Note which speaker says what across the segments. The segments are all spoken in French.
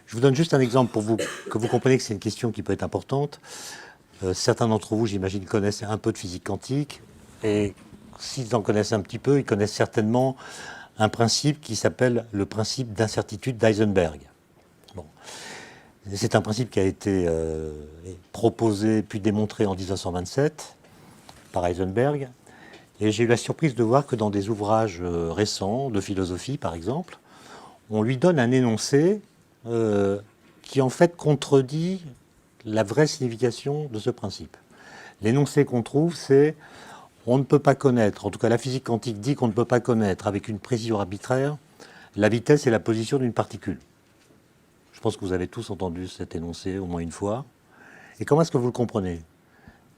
Speaker 1: Je vous donne juste un exemple pour que vous compreniez que c'est une question qui peut être importante. Certains d'entre vous, j'imagine, connaissent un peu de physique quantique. Et s'ils en connaissent un petit peu, ils connaissent certainement un principe qui s'appelle le principe d'incertitude d'Heisenberg. Bon. C'est un principe qui a été proposé puis démontré en 1927 par Heisenberg. Et j'ai eu la surprise de voir que dans des ouvrages récents, de philosophie par exemple, on lui donne un énoncé qui en fait contredit la vraie signification de ce principe. L'énoncé qu'on trouve, c'est on ne peut pas connaître, en tout cas la physique quantique dit qu'on ne peut pas connaître avec une précision arbitraire la vitesse et la position d'une particule. Je pense que vous avez tous entendu cet énoncé au moins une fois. Et comment est-ce que vous le comprenez?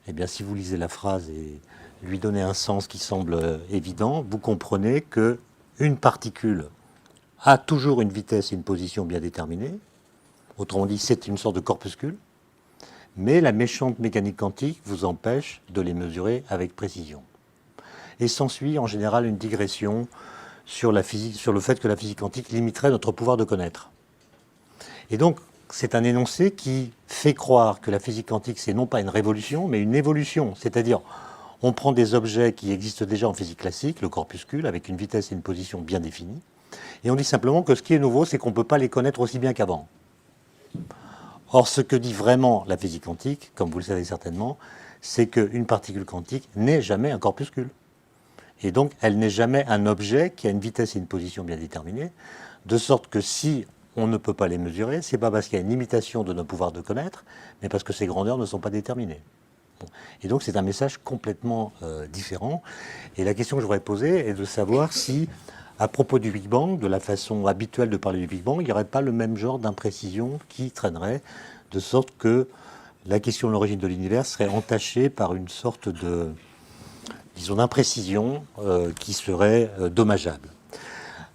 Speaker 1: Eh bien, si vous lisez la phrase et lui donnez un sens qui semble évident, vous comprenez qu'une particule a toujours une vitesse et une position bien déterminées. Autrement dit, c'est une sorte de corpuscule. Mais la méchante mécanique quantique vous empêche de les mesurer avec précision. Et s'ensuit en général une digression sur la physique, sur le fait que la physique quantique limiterait notre pouvoir de connaître. Et donc, c'est un énoncé qui fait croire que la physique quantique, c'est non pas une révolution, mais une évolution. C'est-à-dire, on prend des objets qui existent déjà en physique classique, le corpuscule, avec une vitesse et une position bien définies, et on dit simplement que ce qui est nouveau, c'est qu'on ne peut pas les connaître aussi bien qu'avant. Or, ce que dit vraiment la physique quantique, comme vous le savez certainement, c'est qu'une particule quantique n'est jamais un corpuscule. Et donc, elle n'est jamais un objet qui a une vitesse et une position bien déterminées, de sorte que si on ne peut pas les mesurer, c'est pas parce qu'il y a une limitation de nos pouvoirs de connaître, mais parce que ces grandeurs ne sont pas déterminées. Bon. Et donc, c'est un message complètement différent. Et la question que je voudrais poser est de savoir si, à propos du Big Bang, de la façon habituelle de parler du Big Bang, il n'y aurait pas le même genre d'imprécision qui traînerait, de sorte que la question de l'origine de l'univers serait entachée par une sorte de, disons, d'imprécision qui serait dommageable.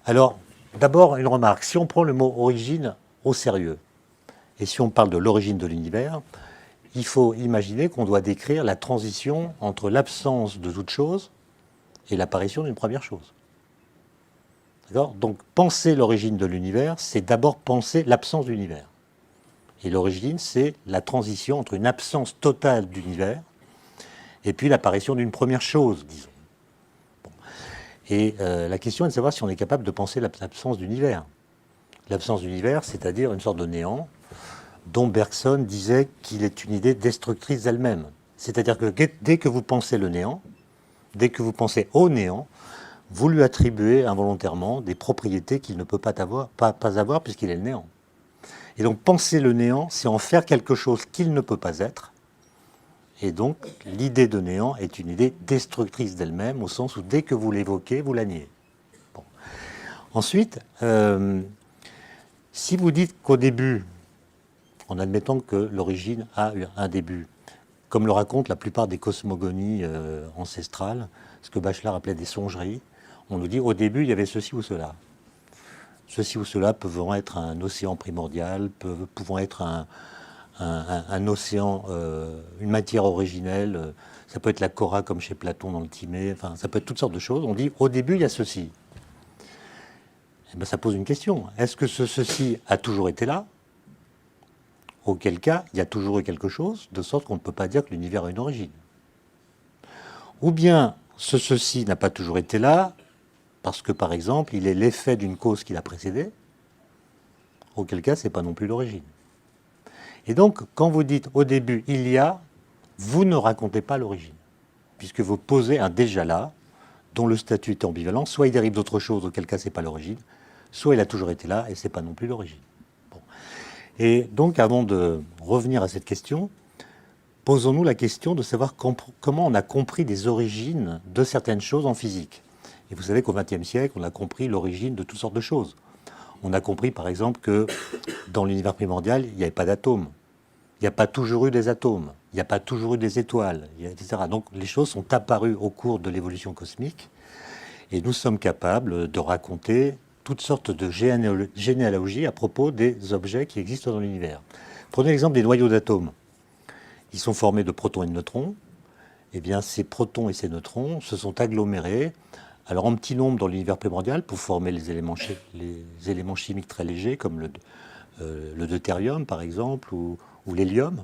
Speaker 1: Alors, d'abord, une remarque. Si on prend le mot origine au sérieux, et si on parle de l'origine de l'univers, il faut imaginer qu'on doit décrire la transition entre l'absence de toute chose et l'apparition d'une première chose. D'accord ? Donc, penser l'origine de l'univers, c'est d'abord penser l'absence d'univers. Et l'origine, c'est la transition entre une absence totale d'univers et puis l'apparition d'une première chose, disons. Bon. Et la question est de savoir si on est capable de penser l'absence d'univers. L'absence d'univers, c'est-à-dire une sorte de néant, dont Bergson disait qu'il est une idée destructrice d'elle-même. C'est-à-dire que dès que vous pensez le néant, dès que vous pensez au néant, vous lui attribuez involontairement des propriétés qu'il ne peut pas avoir puisqu'il est le néant. Et donc penser le néant, c'est en faire quelque chose qu'il ne peut pas être. Et donc l'idée de néant est une idée destructrice d'elle-même, au sens où dès que vous l'évoquez, vous la niez. Bon. Ensuite, si vous dites qu'au début, en admettant que l'origine a eu un début, comme le racontent la plupart des cosmogonies ancestrales, ce que Bachelard appelait des songeries, on nous dit au début il y avait ceci ou cela. Ceci ou cela pouvant être un océan primordial, pouvant être un océan, une matière originelle, ça peut être la Cora comme chez Platon dans le Timée, enfin ça peut être toutes sortes de choses. On dit au début il y a ceci. Et bien, ça pose une question. Est-ce que ceci a toujours été là? Auquel cas, il y a toujours eu quelque chose, de sorte qu'on ne peut pas dire que l'univers a une origine. Ou bien, ceci n'a pas toujours été là, parce que, par exemple, il est l'effet d'une cause qui l'a précédé, auquel cas, ce n'est pas non plus l'origine. Et donc, quand vous dites au début, il y a, vous ne racontez pas l'origine, puisque vous posez un déjà là, dont le statut est ambivalent, soit il dérive d'autre chose, auquel cas, ce n'est pas l'origine, soit il a toujours été là, et ce n'est pas non plus l'origine. Et donc, avant de revenir à cette question, posons-nous la question de savoir comment on a compris les origines de certaines choses en physique. Et vous savez qu'au XXe siècle, on a compris l'origine de toutes sortes de choses. On a compris, par exemple, que dans l'univers primordial, il n'y avait pas d'atomes. Il n'y a pas toujours eu des atomes. Il n'y a pas toujours eu des étoiles, etc. Donc, les choses sont apparues au cours de l'évolution cosmique. Et nous sommes capables de raconter toutes sortes de généalogies à propos des objets qui existent dans l'univers. Prenez l'exemple des noyaux d'atomes. Ils sont formés de protons et de neutrons. Eh bien, ces protons et ces neutrons se sont agglomérés, alors en petit nombre dans l'univers primordial, pour former les éléments chimiques très légers, comme le deutérium par exemple, ou l'hélium.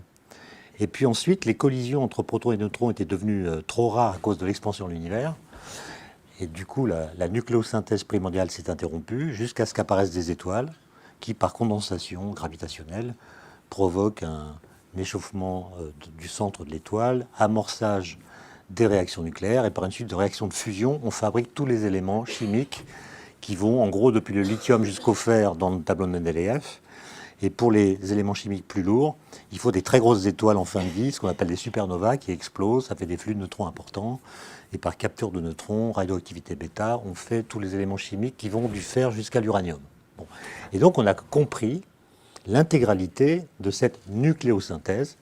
Speaker 1: Et puis ensuite, les collisions entre protons et neutrons étaient devenues trop rares à cause de l'expansion de l'univers. Et du coup, la nucléosynthèse primordiale s'est interrompue jusqu'à ce qu'apparaissent des étoiles qui, par condensation gravitationnelle, provoquent un échauffement du centre de l'étoile, amorçage des réactions nucléaires, et par une suite de réactions de fusion, on fabrique tous les éléments chimiques qui vont, en gros, depuis le lithium jusqu'au fer dans le tableau de Mendeleïev. Et pour les éléments chimiques plus lourds, il faut des très grosses étoiles en fin de vie, ce qu'on appelle des supernovas, qui explosent, ça fait des flux de neutrons importants. Et par capture de neutrons, radioactivité bêta, on fait tous les éléments chimiques qui vont du fer jusqu'à l'uranium. Bon. Et donc on a compris l'intégralité de cette nucléosynthèse.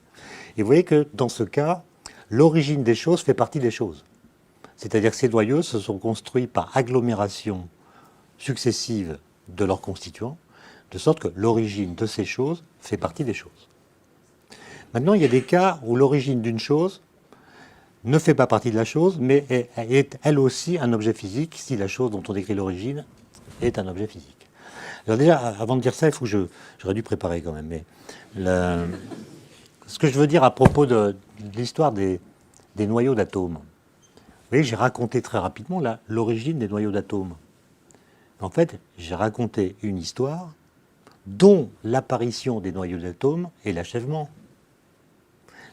Speaker 1: Et vous voyez que dans ce cas, l'origine des choses fait partie des choses. C'est-à-dire que ces noyaux se sont construits par agglomération successive de leurs constituants, de sorte que l'origine de ces choses fait partie des choses. Maintenant, il y a des cas où l'origine d'une chose ne fait pas partie de la chose, mais est elle aussi un objet physique, si la chose dont on décrit l'origine est un objet physique. Alors déjà, avant de dire ça, il faut que j'aurais dû préparer quand même, mais ce que je veux dire à propos de l'histoire des noyaux d'atomes. Vous voyez, j'ai raconté très rapidement l'origine des noyaux d'atomes. En fait, j'ai raconté une histoire dont l'apparition des noyaux d'atomes est l'achèvement.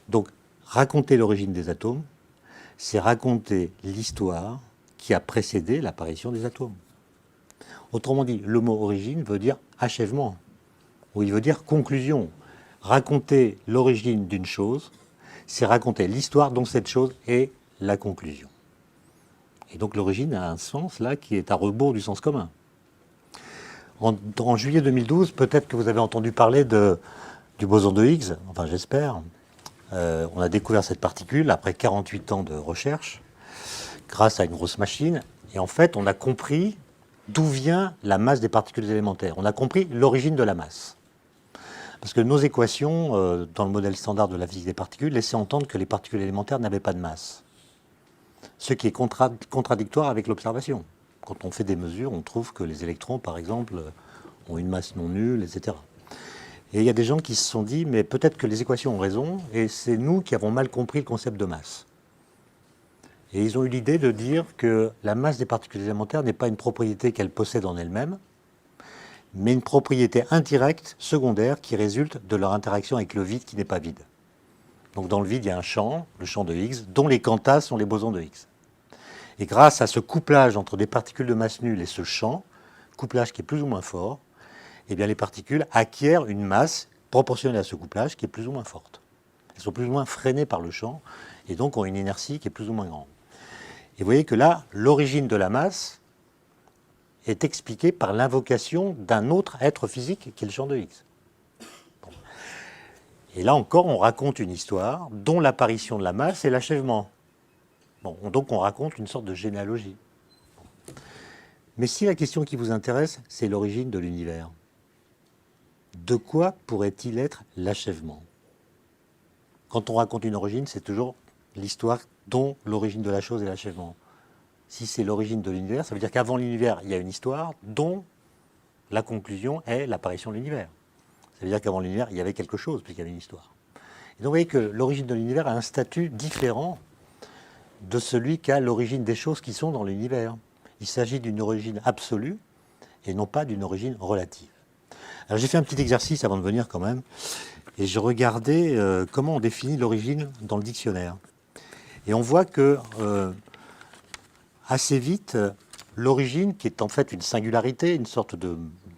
Speaker 1: Donc, raconter l'origine des atomes, c'est raconter l'histoire qui a précédé l'apparition des atomes. Autrement dit, le mot origine veut dire achèvement, ou il veut dire conclusion. Raconter l'origine d'une chose, c'est raconter l'histoire dont cette chose est la conclusion. Et donc l'origine a un sens là qui est à rebours du sens commun. En juillet 2012, peut-être que vous avez entendu parler du boson de Higgs, enfin j'espère. On a découvert cette particule après 48 ans de recherche, grâce à une grosse machine. Et en fait, on a compris d'où vient la masse des particules élémentaires. On a compris l'origine de la masse. Parce que nos équations, dans le modèle standard de la physique des particules, laissaient entendre que les particules élémentaires n'avaient pas de masse. Ce qui est contradictoire avec l'observation. Quand on fait des mesures, on trouve que les électrons, par exemple, ont une masse non nulle, etc. Et il y a des gens qui se sont dit, mais peut-être que les équations ont raison, et c'est nous qui avons mal compris le concept de masse. Et ils ont eu l'idée de dire que la masse des particules élémentaires n'est pas une propriété qu'elles possèdent en elles-mêmes, mais une propriété indirecte, secondaire, qui résulte de leur interaction avec le vide qui n'est pas vide. Donc dans le vide, il y a un champ, le champ de Higgs, dont les quantas sont les bosons de Higgs. Et grâce à ce couplage entre des particules de masse nulle et ce champ, couplage qui est plus ou moins fort, eh bien les particules acquièrent une masse proportionnelle à ce couplage qui est plus ou moins forte. Elles sont plus ou moins freinées par le champ et donc ont une inertie qui est plus ou moins grande. Et vous voyez que là, l'origine de la masse est expliquée par l'invocation d'un autre être physique qui est le champ de Higgs. Bon. Et là encore, on raconte une histoire dont l'apparition de la masse est l'achèvement. Bon, donc on raconte une sorte de généalogie. Bon. Mais si la question qui vous intéresse, c'est l'origine de l'univers, de quoi pourrait-il être l'achèvement? Quand on raconte une origine, c'est toujours l'histoire dont l'origine de la chose est l'achèvement. Si c'est l'origine de l'univers, ça veut dire qu'avant l'univers, il y a une histoire dont la conclusion est l'apparition de l'univers. Ça veut dire qu'avant l'univers, il y avait quelque chose, puisqu'il y avait une histoire. Et donc vous voyez que l'origine de l'univers a un statut différent de celui qu'a l'origine des choses qui sont dans l'univers. Il s'agit d'une origine absolue et non pas d'une origine relative. Alors j'ai fait un petit exercice avant de venir quand même, et j'ai regardé comment on définit l'origine dans le dictionnaire. Et on voit que assez vite, l'origine, qui est en fait une singularité, une sorte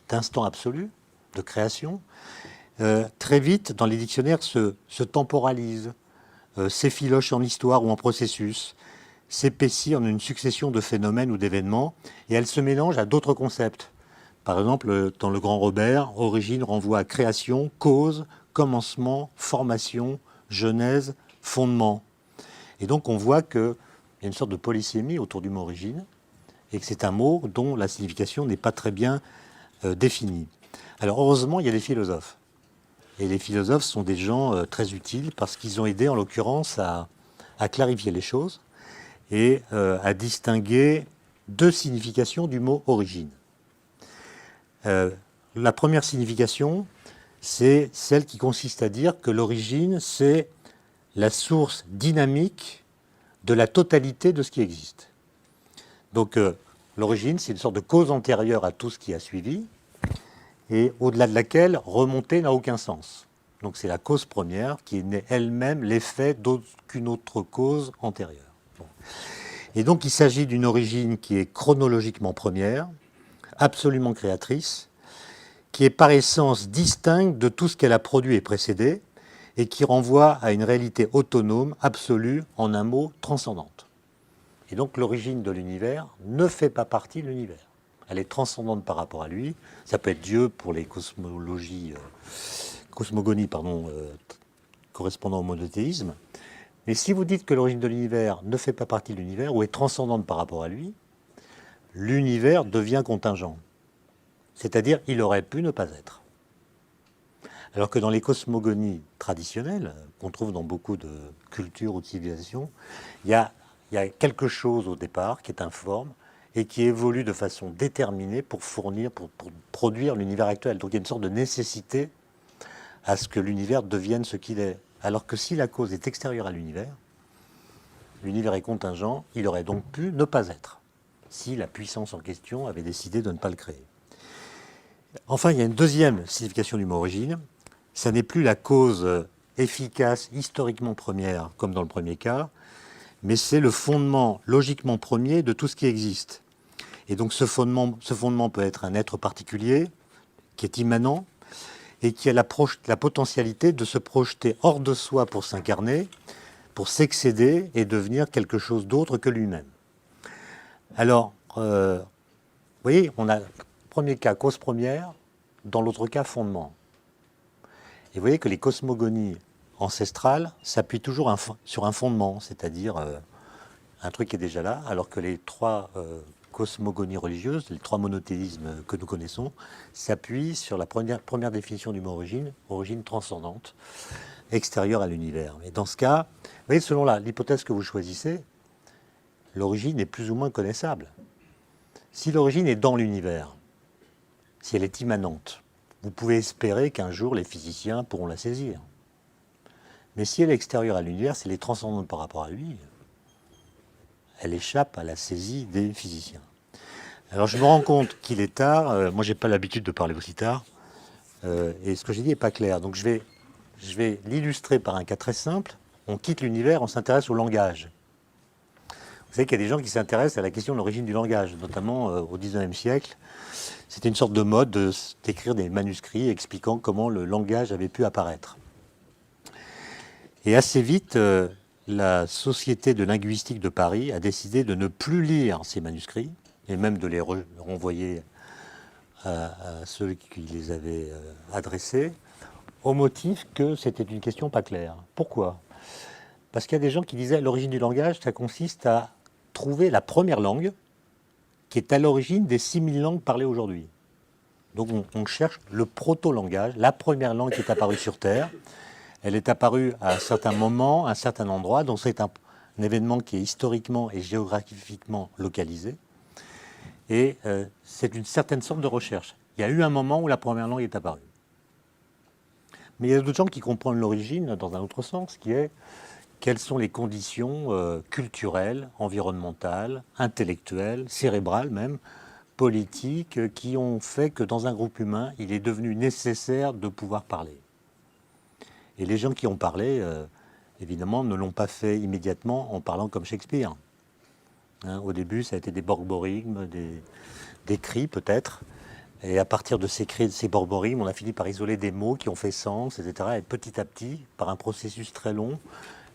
Speaker 1: d'instant absolu, de création, très vite dans les dictionnaires se temporalise, s'effiloche en histoire ou en processus, s'épaissit en une succession de phénomènes ou d'événements, et elle se mélange à d'autres concepts. Par exemple, dans le Grand Robert, origine renvoie à création, cause, commencement, formation, genèse, fondement. Et donc on voit qu'il y a une sorte de polysémie autour du mot origine, et que c'est un mot dont la signification n'est pas très bien définie. Alors heureusement, il y a des philosophes. Et les philosophes sont des gens très utiles parce qu'ils ont aidé en l'occurrence à clarifier les choses et à distinguer deux significations du mot origine. La première signification, c'est celle qui consiste à dire que l'origine, c'est la source dynamique de la totalité de ce qui existe. Donc l'origine, c'est une sorte de cause antérieure à tout ce qui a suivi, et au-delà de laquelle remonter n'a aucun sens. Donc c'est la cause première qui est elle-même l'effet d'aucune autre cause antérieure. Bon. Et donc il s'agit d'une origine qui est chronologiquement première, absolument créatrice, qui est par essence distincte de tout ce qu'elle a produit et précédé, et qui renvoie à une réalité autonome, absolue, en un mot, transcendante. Et donc l'origine de l'univers ne fait pas partie de l'univers. Elle est transcendante par rapport à lui. Ça peut être Dieu pour les cosmogonies correspondant au monothéisme. Mais si vous dites que l'origine de l'univers ne fait pas partie de l'univers ou est transcendante par rapport à lui, l'univers devient contingent. C'est-à-dire il aurait pu ne pas être. Alors que dans les cosmogonies traditionnelles, qu'on trouve dans beaucoup de cultures ou de civilisations, il y a quelque chose au départ qui est informe et qui évolue de façon déterminée pour produire l'univers actuel. Donc il y a une sorte de nécessité à ce que l'univers devienne ce qu'il est. Alors que si la cause est extérieure à l'univers est contingent, il aurait donc pu ne pas être, si la puissance en question avait décidé de ne pas le créer. Enfin, il y a une deuxième signification du mot origine. Ça n'est plus la cause efficace, historiquement première, comme dans le premier cas, mais c'est le fondement logiquement premier de tout ce qui existe. Et donc ce fondement peut être un être particulier, qui est immanent, et qui a la potentialité de se projeter hors de soi pour s'incarner, pour s'excéder et devenir quelque chose d'autre que lui-même. Alors, vous voyez, on a premier cas cause première, dans l'autre cas fondement. Et vous voyez que les cosmogonies ancestrales s'appuient toujours sur un fondement, c'est-à-dire un truc qui est déjà là, alors que les trois cosmogonies religieuses, les trois monothéismes que nous connaissons, s'appuient sur la première définition du mot origine, origine transcendante, extérieure à l'univers. Et dans ce cas, vous voyez, selon l'hypothèse que vous choisissez, l'origine est plus ou moins connaissable. Si l'origine est dans l'univers, si elle est immanente, vous pouvez espérer qu'un jour les physiciens pourront la saisir. Mais si elle est extérieure à l'univers, si elle est transcendante par rapport à lui, elle échappe à la saisie des physiciens. Alors je me rends compte qu'il est tard, moi j'ai pas l'habitude de parler aussi tard, et ce que j'ai dit n'est pas clair. Donc je vais l'illustrer par un cas très simple. On quitte l'univers, on s'intéresse au langage. Vous savez qu'il y a des gens qui s'intéressent à la question de l'origine du langage, notamment au XIXe siècle. C'était une sorte de mode d'écrire des manuscrits expliquant comment le langage avait pu apparaître. Et assez vite, la Société de linguistique de Paris a décidé de ne plus lire ces manuscrits, et même de les renvoyer à ceux qui les avaient adressés, au motif que c'était une question pas claire. Pourquoi ? Parce qu'il y a des gens qui disaient l'origine du langage, ça consiste à trouver la première langue qui est à l'origine des 6000 langues parlées aujourd'hui. Donc on cherche le proto-langage, la première langue qui est apparue sur Terre. Elle est apparue à un certain moment, à un certain endroit, donc c'est un événement qui est historiquement et géographiquement localisé. Et c'est une certaine sorte de recherche. Il y a eu un moment où la première langue est apparue. Mais il y a d'autres gens qui comprennent l'origine dans un autre sens, qui est quelles sont les conditions culturelles, environnementales, intellectuelles, cérébrales même, politiques, qui ont fait que dans un groupe humain, il est devenu nécessaire de pouvoir parler. Et les gens qui ont parlé, évidemment, ne l'ont pas fait immédiatement en parlant comme Shakespeare. Hein, au début, ça a été des borborigmes, des cris peut-être. Et à partir de ces cris, de ces borborigmes, on a fini par isoler des mots qui ont fait sens, etc. Et petit à petit, par un processus très long,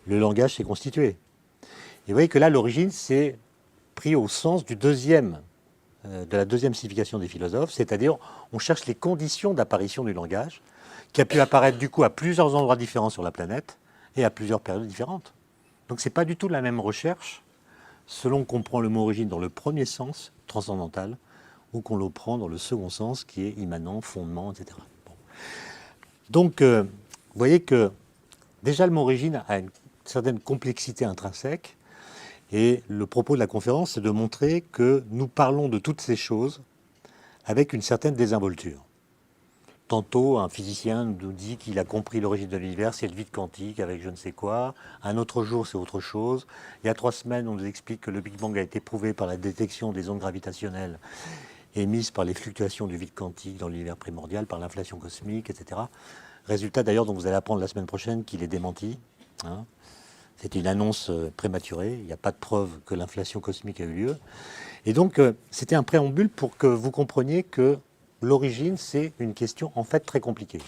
Speaker 1: le langage s'est constitué. Et vous voyez que là, l'origine, c'est pris au sens de la deuxième signification des philosophes, c'est-à-dire on cherche les conditions d'apparition du langage, qui a pu apparaître du coup à plusieurs endroits différents sur la planète et à plusieurs périodes différentes. Donc c'est pas du tout la même recherche selon qu'on prend le mot origine dans le premier sens, transcendantal, ou qu'on le prend dans le second sens, qui est immanent, fondement, etc. Bon. Donc, vous voyez que déjà le mot origine a une certaine complexité intrinsèque, et le propos de la conférence, c'est de montrer que nous parlons de toutes ces choses avec une certaine désinvolture. Tantôt, un physicien nous dit qu'il a compris l'origine de l'univers, c'est le vide quantique avec je ne sais quoi. Un autre jour, c'est autre chose. Il y a 3 semaines, on nous explique que le Big Bang a été prouvé par la détection des ondes gravitationnelles émises par les fluctuations du vide quantique dans l'univers primordial, par l'inflation cosmique, etc. Résultat d'ailleurs dont vous allez apprendre la semaine prochaine qu'il est démenti. Hein. C'est une annonce prématurée, il n'y a pas de preuve que l'inflation cosmique a eu lieu. Et donc, c'était un préambule pour que vous compreniez que l'origine, c'est une question en fait très compliquée.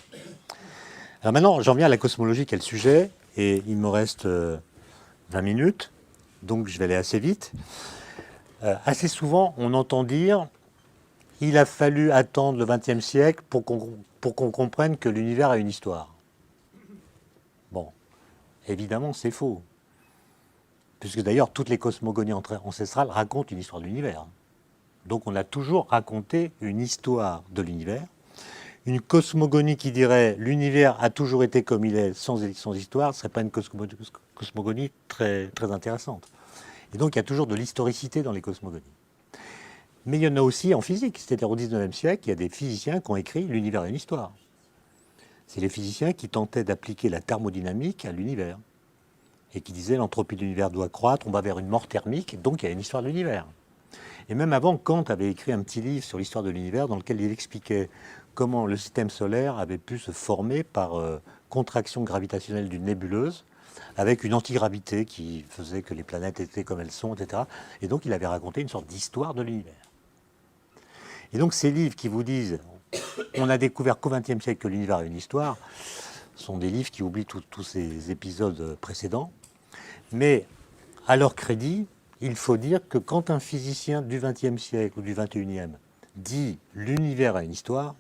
Speaker 1: Alors maintenant, j'en viens à la cosmologie, qui est le sujet, et il me reste 20 minutes, donc je vais aller assez vite. Assez souvent, on entend dire il a fallu attendre le XXe siècle pour qu'on comprenne que l'univers a une histoire. Bon, évidemment, c'est faux. Puisque d'ailleurs, toutes les cosmogonies ancestrales racontent une histoire de l'univers. Donc on a toujours raconté une histoire de l'univers. Une cosmogonie qui dirait l'univers a toujours été comme il est sans histoire, ce ne serait pas une cosmogonie très, très intéressante. Et donc il y a toujours de l'historicité dans les cosmogonies. Mais il y en a aussi en physique, c'est-à-dire au XIXe siècle, il y a des physiciens qui ont écrit l'univers a une histoire. C'est les physiciens qui tentaient d'appliquer la thermodynamique à l'univers et qui disaient l'entropie de l'univers doit croître, on va vers une mort thermique, donc il y a une histoire de l'univers. Et même avant, Kant avait écrit un petit livre sur l'histoire de l'univers dans lequel il expliquait comment le système solaire avait pu se former par contraction gravitationnelle d'une nébuleuse avec une antigravité qui faisait que les planètes étaient comme elles sont, etc. Et donc il avait raconté une sorte d'histoire de l'univers. Et donc ces livres qui vous disent on a découvert qu'au XXe siècle que l'univers a une histoire, sont des livres qui oublient tous ces épisodes précédents. Mais à leur crédit, il faut dire que quand un physicien du XXe siècle ou du XXIe dit l'univers a une histoire,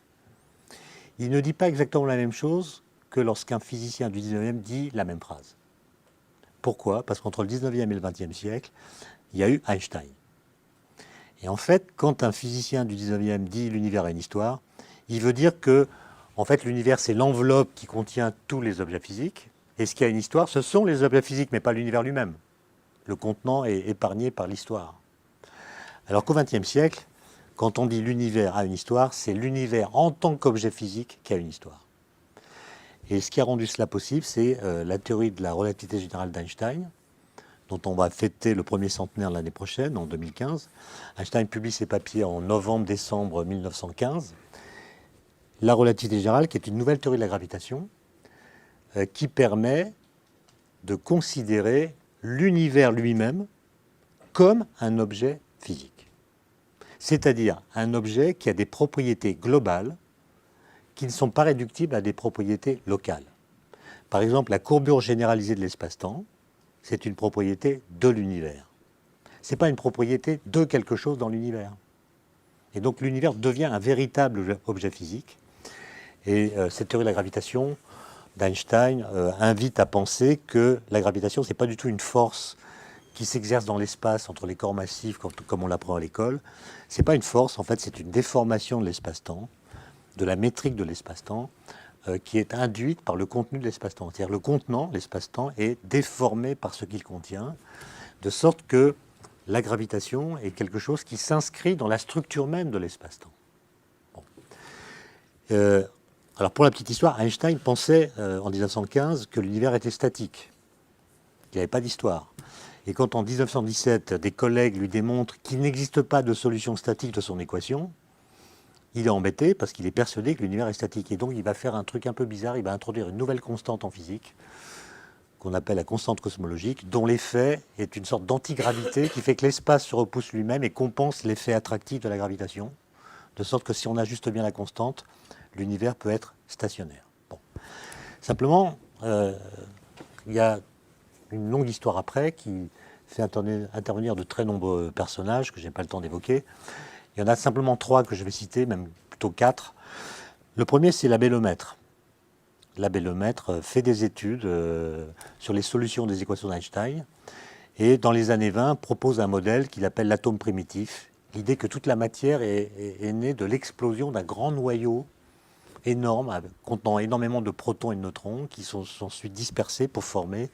Speaker 1: il ne dit pas exactement la même chose que lorsqu'un physicien du XIXe dit la même phrase. Pourquoi ? Parce qu'entre le XIXe et le XXe siècle, il y a eu Einstein. Et en fait, quand un physicien du XIXe dit l'univers a une histoire, il veut dire que en fait, l'univers, c'est l'enveloppe qui contient tous les objets physiques. Et ce qui a une histoire, ce sont les objets physiques, mais pas l'univers lui-même. Le contenant est épargné par l'histoire. Alors qu'au XXe siècle, quand on dit l'univers a une histoire, c'est l'univers en tant qu'objet physique qui a une histoire. Et ce qui a rendu cela possible, c'est la théorie de la relativité générale d'Einstein, dont on va fêter le premier centenaire l'année prochaine, en 2015. Einstein publie ses papiers en novembre-décembre 1915. La relativité générale, qui est une nouvelle théorie de la gravitation, qui permet de considérer l'univers lui-même comme un objet physique. C'est-à-dire un objet qui a des propriétés globales qui ne sont pas réductibles à des propriétés locales. Par exemple, la courbure généralisée de l'espace-temps, c'est une propriété de l'univers. Ce n'est pas une propriété de quelque chose dans l'univers. Et donc l'univers devient un véritable objet physique. Et cette théorie de la gravitation d'Einstein invite à penser que la gravitation, ce n'est pas du tout une force qui s'exerce dans l'espace entre les corps massifs, comme on l'apprend à l'école. Ce n'est pas une force, en fait, c'est une déformation de l'espace-temps, de la métrique de l'espace-temps, qui est induite par le contenu de l'espace-temps. C'est-à-dire le contenant, l'espace-temps, est déformé par ce qu'il contient, de sorte que la gravitation est quelque chose qui s'inscrit dans la structure même de l'espace-temps. Bon. Alors pour la petite histoire, Einstein pensait en 1915 que l'univers était statique, qu'il n'y avait pas d'histoire. Et quand en 1917, des collègues lui démontrent qu'il n'existe pas de solution statique de son équation, il est embêté parce qu'il est persuadé que l'univers est statique. Et donc il va faire un truc un peu bizarre, il va introduire une nouvelle constante en physique, qu'on appelle la constante cosmologique, dont l'effet est une sorte d'antigravité qui fait que l'espace se repousse lui-même et compense l'effet attractif de la gravitation, de sorte que si on ajuste bien la constante, l'univers peut être stationnaire. Bon. Simplement, il y a une longue histoire après qui fait intervenir de très nombreux personnages que je n'ai pas le temps d'évoquer. Il y en a simplement 3 que je vais citer, même plutôt 4. Le premier, c'est l'abélomètre. L'abélomètre fait des études sur les solutions des équations d'Einstein et dans les années 20 propose un modèle qu'il appelle l'atome primitif. L'idée que toute la matière est née de l'explosion d'un grand noyau énorme, contenant énormément de protons et de neutrons qui sont ensuite dispersés pour former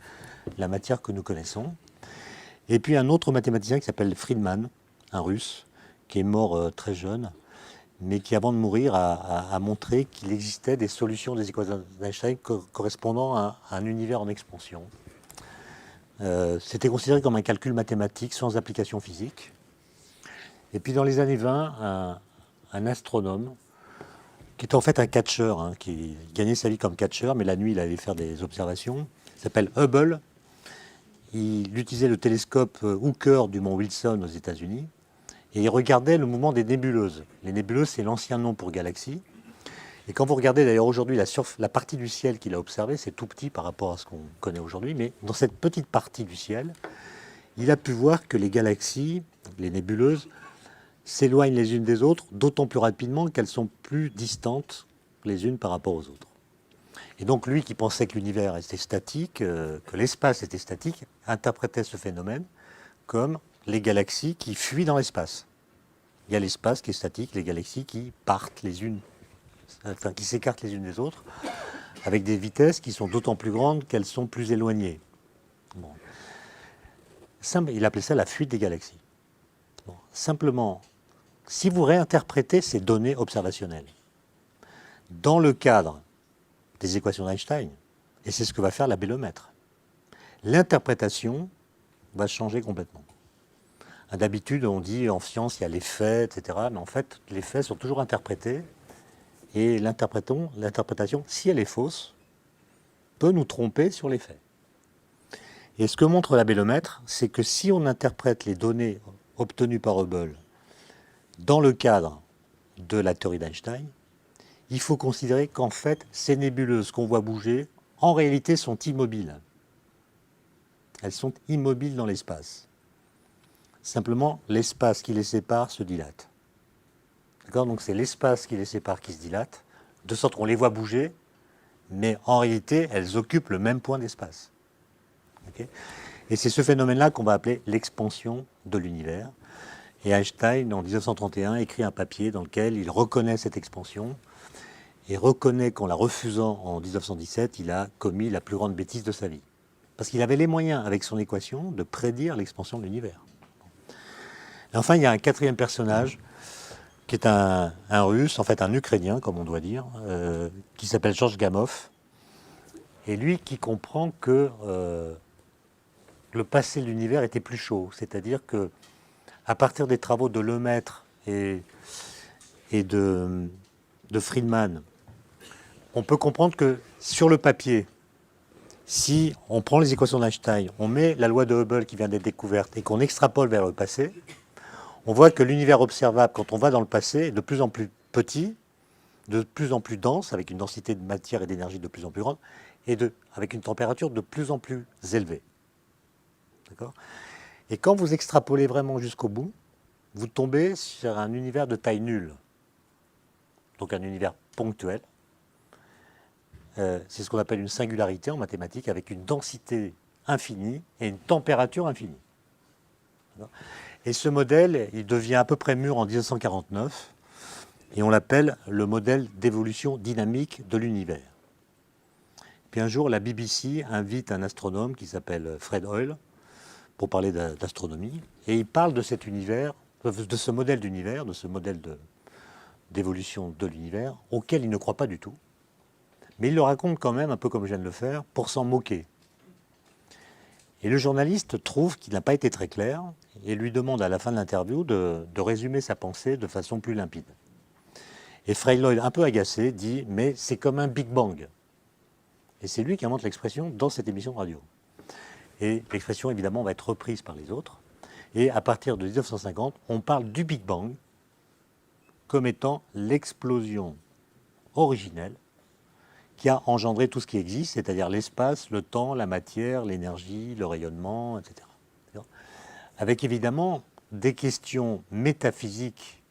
Speaker 1: la matière que nous connaissons. Et puis un autre mathématicien qui s'appelle Friedman, un russe, qui est mort très jeune, mais qui, avant de mourir, a montré qu'il existait des solutions des équations d'Einstein correspondant à un univers en expansion. C'était considéré comme un calcul mathématique sans application physique. Et puis dans les années 20, un astronome, qui est en fait un catcheur, hein, qui gagnait sa vie comme catcheur, mais la nuit il allait faire des observations, il s'appelle Hubble. Il utilisait le télescope Hooker du mont Wilson aux États-Unis, et il regardait le mouvement des nébuleuses. Les nébuleuses, c'est l'ancien nom pour galaxie. Et quand vous regardez d'ailleurs aujourd'hui la partie du ciel qu'il a observée, c'est tout petit par rapport à ce qu'on connaît aujourd'hui, mais dans cette petite partie du ciel, il a pu voir que les galaxies, les nébuleuses, s'éloignent les unes des autres, d'autant plus rapidement qu'elles sont plus distantes les unes par rapport aux autres. Et donc lui qui pensait que l'univers était statique, que l'espace était statique, interprétait ce phénomène comme les galaxies qui fuient dans l'espace. Il y a l'espace qui est statique, les galaxies qui partent les unes, enfin qui s'écartent les unes des autres, avec des vitesses qui sont d'autant plus grandes qu'elles sont plus éloignées. Bon. Il appelait ça la fuite des galaxies. Bon. Simplement, si vous réinterprétez ces données observationnelles dans le cadre des équations d'Einstein, et c'est ce que va faire la bélomètre, l'interprétation va changer complètement. D'habitude, on dit en science, il y a les faits, etc. Mais en fait, les faits sont toujours interprétés, et l'interprétation, si elle est fausse, peut nous tromper sur les faits. Et ce que montre la bélomètre, c'est que si on interprète les données obtenues par Hubble dans le cadre de la théorie d'Einstein, il faut considérer qu'en fait, ces nébuleuses qu'on voit bouger, en réalité, sont immobiles. Elles sont immobiles dans l'espace. Simplement, l'espace qui les sépare se dilate. D'accord ? Donc c'est l'espace qui les sépare qui se dilate, de sorte qu'on les voit bouger, mais en réalité, elles occupent le même point d'espace. Okay ? Et c'est ce phénomène-là qu'on va appeler l'expansion de l'univers. Et Einstein, en 1931, écrit un papier dans lequel il reconnaît cette expansion et reconnaît qu'en la refusant en 1917, il a commis la plus grande bêtise de sa vie. Parce qu'il avait les moyens, avec son équation, de prédire l'expansion de l'univers. Et enfin, il y a un quatrième personnage qui est un Russe, en fait un Ukrainien, comme on doit dire, qui s'appelle Georges Gamow. Et lui qui comprend que le passé de l'univers était plus chaud. C'est-à-dire que à partir des travaux de Lemaître et de Friedman, on peut comprendre que sur le papier, si on prend les équations d'Einstein, on met la loi de Hubble qui vient d'être découverte et qu'on extrapole vers le passé, on voit que l'univers observable, quand on va dans le passé, est de plus en plus petit, de plus en plus dense, avec une densité de matière et d'énergie de plus en plus grande, et avec une température de plus en plus élevée. D'accord ? Et quand vous extrapolez vraiment jusqu'au bout, vous tombez sur un univers de taille nulle. Donc un univers ponctuel. C'est ce qu'on appelle une singularité en mathématiques, avec une densité infinie et une température infinie. Et ce modèle, il devient à peu près mûr en 1949, et on l'appelle le modèle d'évolution dynamique de l'univers. Puis un jour, la BBC invite un astronome qui s'appelle Fred Hoyle pour parler d'astronomie, et il parle de cet univers, de ce modèle d'univers, de ce modèle d'évolution de l'univers, auquel il ne croit pas du tout. Mais il le raconte quand même, un peu comme je viens de le faire, pour s'en moquer. Et le journaliste trouve qu'il n'a pas été très clair et lui demande à la fin de l'interview de résumer sa pensée de façon plus limpide. Et Fred Hoyle, un peu agacé, dit « mais c'est comme un Big Bang ». Et c'est lui qui invente l'expression dans cette émission de radio. Et l'expression, évidemment, va être reprise par les autres. Et à partir de 1950, on parle du Big Bang comme étant l'explosion originelle qui a engendré tout ce qui existe, c'est-à-dire l'espace, le temps, la matière, l'énergie, le rayonnement, etc. Avec évidemment des questions métaphysiques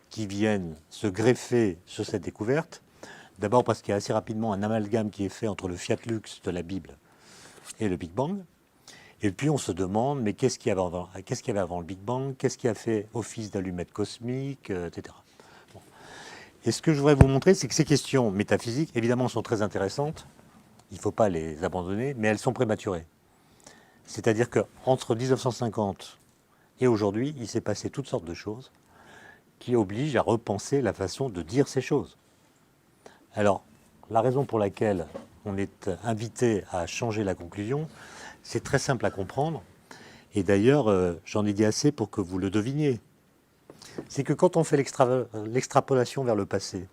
Speaker 1: qui viennent se greffer sur cette découverte. D'abord parce qu'il y a assez rapidement un amalgame qui est fait entre le fiat lux de la Bible et le Big Bang. Et puis on se demande, mais qu'est-ce qu'il y avait avant le Big Bang? Qu'est-ce qui a fait office d'allumette cosmique, etc. Et ce que je voudrais vous montrer, c'est que ces questions métaphysiques, évidemment, sont très intéressantes. Il ne faut pas les abandonner, mais elles sont prématurées. C'est-à-dire qu'entre 1950 et aujourd'hui, il s'est passé toutes sortes de choses qui oblige à repenser la façon de dire ces choses. Alors, la raison pour laquelle on est invité à changer la conclusion, c'est très simple à comprendre. Et d'ailleurs, j'en ai dit assez pour que vous le deviniez. C'est que quand on fait l'extrapolation vers le passé,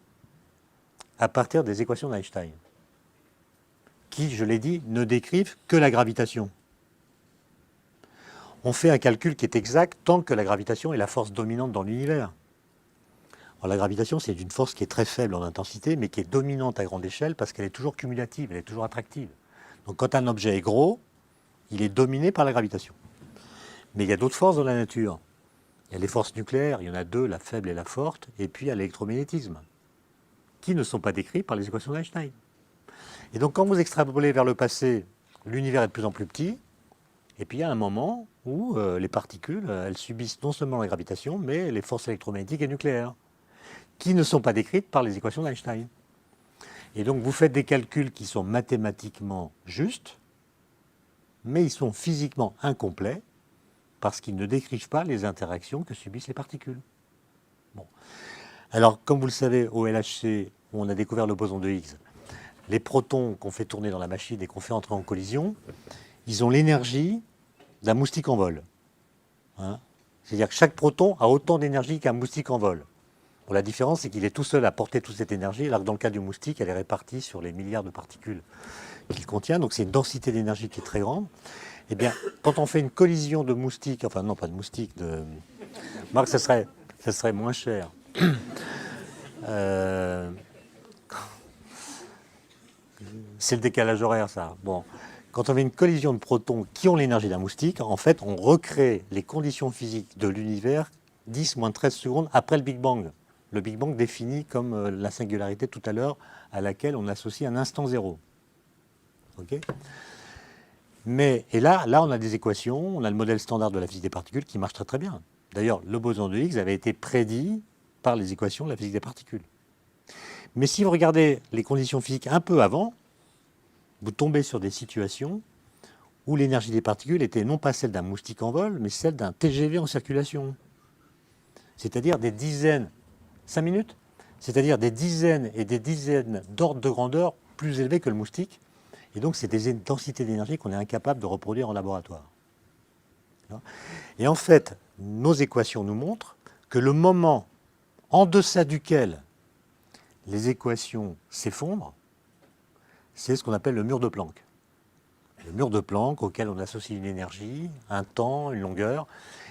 Speaker 1: à partir des équations d'Einstein, qui, je l'ai dit, ne décrivent que la gravitation, on fait un calcul qui est exact tant que la gravitation est la force dominante dans l'univers. Alors, la gravitation, c'est une force qui est très faible en intensité, mais qui est dominante à grande échelle parce qu'elle est toujours cumulative, elle est toujours attractive. Donc quand un objet est gros, il est dominé par la gravitation. Mais il y a d'autres forces dans la nature. Il y a les forces nucléaires, il y en a deux, la faible et la forte, et puis il y a l'électromagnétisme, qui ne sont pas décrits par les équations d'Einstein. Et donc quand vous extrapolez vers le passé, l'univers est de plus en plus petit, et puis il y a un moment où les particules, elles subissent non seulement la gravitation, mais les forces électromagnétiques et nucléaires, qui ne sont pas décrites par les équations d'Einstein. Et donc vous faites des calculs qui sont mathématiquement justes, mais ils sont physiquement incomplets, parce qu'ils ne décrivent pas les interactions que subissent les particules. Bon. Alors, comme vous le savez, au LHC, où on a découvert le boson de Higgs, les protons qu'on fait tourner dans la machine et qu'on fait entrer en collision, ils ont l'énergie d'un moustique en vol. Hein. C'est-à-dire que chaque proton a autant d'énergie qu'un moustique en vol. Bon, la différence, c'est qu'il est tout seul à porter toute cette énergie, alors que dans le cas du moustique, elle est répartie sur les milliards de particules qu'il contient. Donc c'est une densité d'énergie qui est très grande. Eh bien, quand on fait une collision de moustiques, enfin non, pas de moustiques, de... Marc, ça serait moins cher. C'est le décalage horaire, ça. Bon. Quand on fait une collision de protons qui ont l'énergie d'un moustique, en fait, on recrée les conditions physiques de l'univers 10 moins 13 secondes après le Big Bang. Le Big Bang défini comme la singularité tout à l'heure à laquelle on associe un instant zéro. Ok ? Mais, et là, on a des équations, on a le modèle standard de la physique des particules qui marche très très bien. D'ailleurs, le boson de Higgs avait été prédit par les équations de la physique des particules. Mais si vous regardez les conditions physiques un peu avant, vous tombez sur des situations où l'énergie des particules était non pas celle d'un moustique en vol, mais celle d'un TGV en circulation. C'est-à-dire des dizaines, 5 minutes, c'est-à-dire des dizaines et des dizaines d'ordres de grandeur plus élevés que le moustique. Et donc, c'est des densités d'énergie qu'on est incapable de reproduire en laboratoire. Et en fait, nos équations nous montrent que le moment en deçà duquel les équations s'effondrent, c'est ce qu'on appelle le mur de Planck. Le mur de Planck auquel on associe une énergie, un temps, une longueur.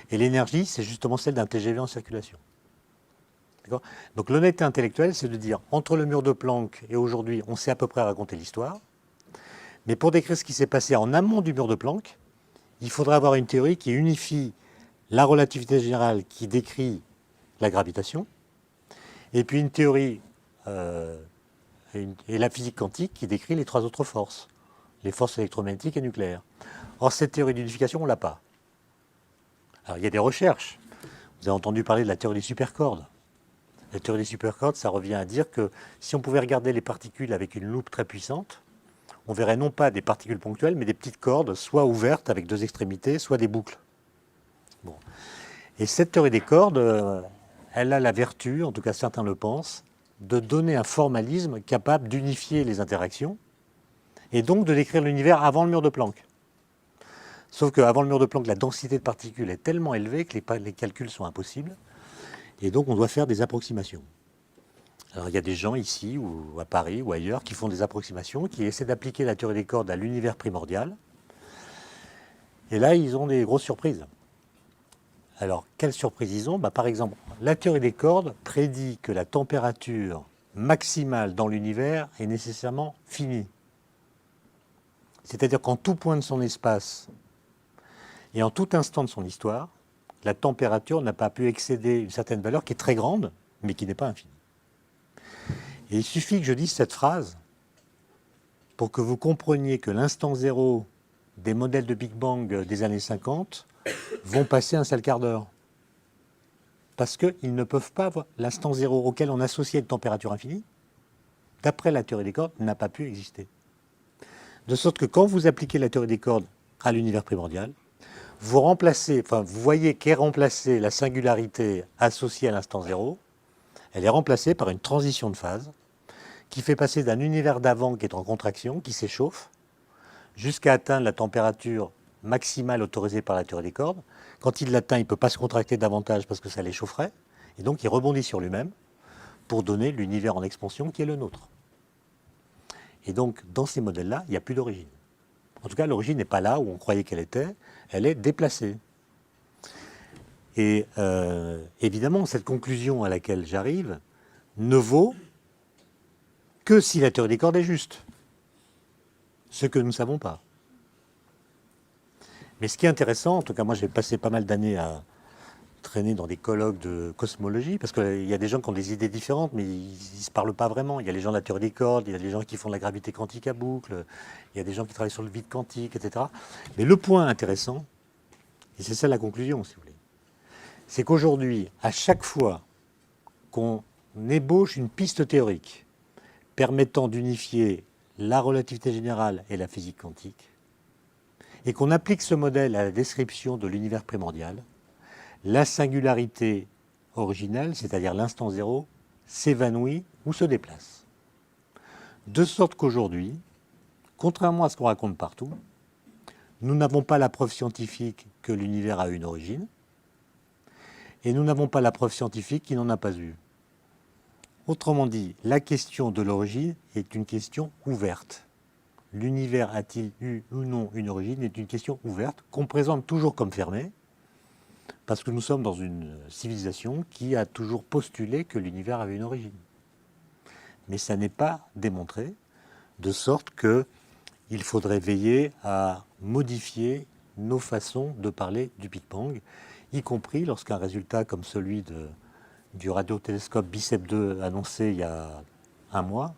Speaker 1: Et l'énergie, c'est justement celle d'un TGV en circulation. Donc l'honnêteté intellectuelle, c'est de dire, entre le mur de Planck et aujourd'hui, on sait à peu près raconter l'histoire. Mais pour décrire ce qui s'est passé en amont du mur de Planck, il faudrait avoir une théorie qui unifie la relativité générale qui décrit la gravitation, et puis une théorie et la physique quantique qui décrit les trois autres forces, les forces électromagnétiques et nucléaires. Or, cette théorie d'unification, on ne l'a pas. Alors, il y a des recherches. Vous avez entendu parler de la théorie des supercordes. La théorie des supercordes, ça revient à dire que si on pouvait regarder les particules avec une loupe très puissante, on verrait non pas des particules ponctuelles, mais des petites cordes, soit ouvertes avec deux extrémités, soit des boucles. Bon. Et cette théorie des cordes, elle a la vertu, en tout cas certains le pensent, de donner un formalisme capable d'unifier les interactions et donc de décrire l'univers avant le mur de Planck. Sauf qu'avant le mur de Planck, la densité de particules est tellement élevée que les calculs sont impossibles et donc on doit faire des approximations. Alors il y a des gens ici, ou à Paris, ou ailleurs, qui font des approximations, qui essaient d'appliquer la théorie des cordes à l'univers primordial. Et là, ils ont des grosses surprises. Alors, quelles surprises ils ont ? Par exemple, la théorie des cordes prédit que la température maximale dans l'univers est nécessairement finie. C'est-à-dire qu'en tout point de son espace et en tout instant de son histoire, la température n'a pas pu excéder une certaine valeur qui est très grande, mais qui n'est pas infinie. Et il suffit que je dise cette phrase pour que vous compreniez que l'instant zéro des modèles de Big Bang des années 50 vont passer un sale quart d'heure. Parce qu'ils ne peuvent pas avoir l'instant zéro auquel on associait une température infinie, d'après la théorie des cordes, n'a pas pu exister. De sorte que quand vous appliquez la théorie des cordes à l'univers primordial, vous voyez qu'est remplacée la singularité associée à l'instant zéro, elle est remplacée par une transition de phase qui fait passer d'un univers d'avant qui est en contraction, qui s'échauffe, jusqu'à atteindre la température maximale autorisée par la théorie des cordes. Quand il l'atteint, il ne peut pas se contracter davantage parce que ça l'échaufferait, et donc il rebondit sur lui-même pour donner l'univers en expansion qui est le nôtre. Et donc, dans ces modèles-là, il n'y a plus d'origine. En tout cas, l'origine n'est pas là où on croyait qu'elle était, elle est déplacée. Et évidemment, cette conclusion à laquelle j'arrive ne vaut que si la théorie des cordes est juste, ce que nous ne savons pas. Mais ce qui est intéressant, en tout cas moi j'ai passé pas mal d'années à traîner dans des colloques de cosmologie, parce qu'il y a des gens qui ont des idées différentes, mais ils ne se parlent pas vraiment. Il y a les gens de la théorie des cordes, il y a des gens qui font de la gravité quantique à boucle, il y a des gens qui travaillent sur le vide quantique, etc. Mais le point intéressant, et c'est ça la conclusion si vous voulez, c'est qu'aujourd'hui, à chaque fois qu'on ébauche une piste théorique permettant d'unifier la relativité générale et la physique quantique, et qu'on applique ce modèle à la description de l'univers primordial, la singularité originelle, c'est-à-dire l'instant zéro, s'évanouit ou se déplace. De sorte qu'aujourd'hui, contrairement à ce qu'on raconte partout, nous n'avons pas la preuve scientifique que l'univers a une origine, et nous n'avons pas la preuve scientifique qu'il n'en a pas eu. Autrement dit, la question de l'origine est une question ouverte. L'univers a-t-il eu ou non une origine est une question ouverte, qu'on présente toujours comme fermée, parce que nous sommes dans une civilisation qui a toujours postulé que l'univers avait une origine. Mais ça n'est pas démontré, de sorte qu'il faudrait veiller à modifier nos façons de parler du Big Bang, y compris lorsqu'un résultat comme celui du radiotélescope BICEP 2 annoncé il y a un mois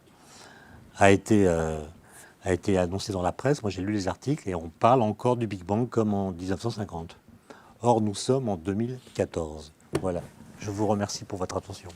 Speaker 1: a été annoncé dans la presse. Moi j'ai lu les articles et on parle encore du Big Bang comme en 1950. Or nous sommes en 2014. Voilà, je vous remercie pour votre attention.